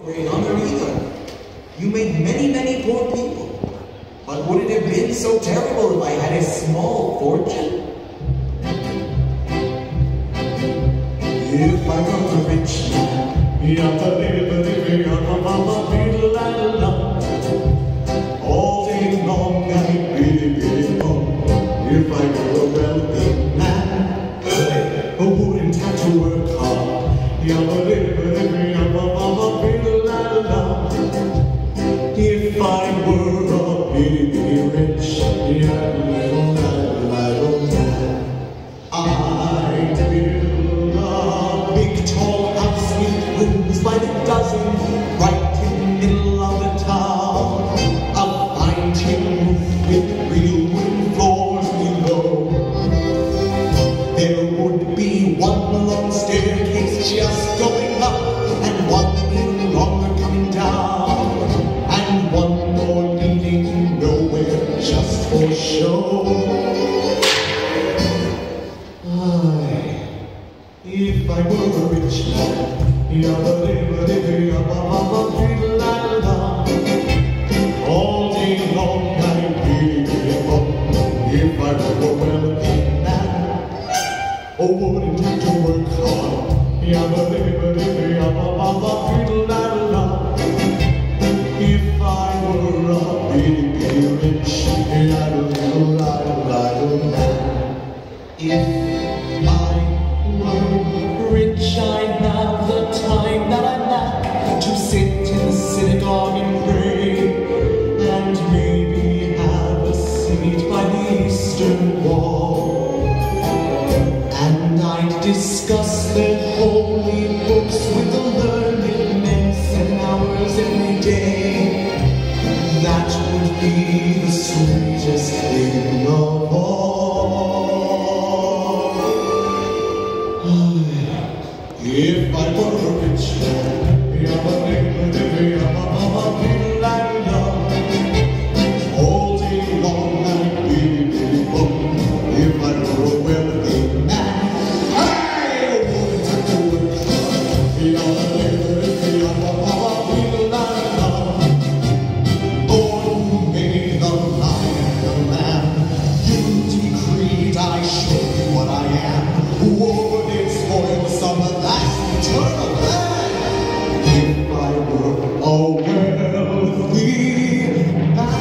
Great honor either. You made many, many poor people. But would it have been so terrible if I had a small fortune? If I were a rich man, all day long I'd be alone. If I were a wealthy man, who wouldn't have to work hard. If I were a bitty rich, I'd build a big tall house with rooms by the dozen, right in the middle of the town. A fine tin roof with real wooden floors below. There would be one long staircase just going up, and one even longer coming down, and one more leading nowhere just for show. If I were a rich man, all day long I'd be alone. If I were a wealthy man, oh, wouldn't have to work hard. If I were a bitty rich, if I were rich, I'd have the time that I lack to sit in the synagogue and pray, and maybe have a seat by the eastern wall. And I'd discuss their holy books with the learned men 7 hours every day. That would be the sweetest thing of all. If I were a rich man, all day long I'd be alone. If I were a wealthy man, I wouldn't have to work hard. Lord, who made the lion a man, you decreed I should be what I am. Would it spoil some of that eternal plan? If I were a wealthy man.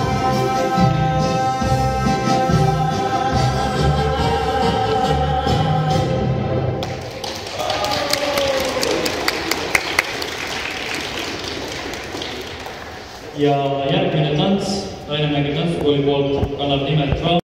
Ja järgmine tants Rainemägi tantsukooli poolt kannab nimelt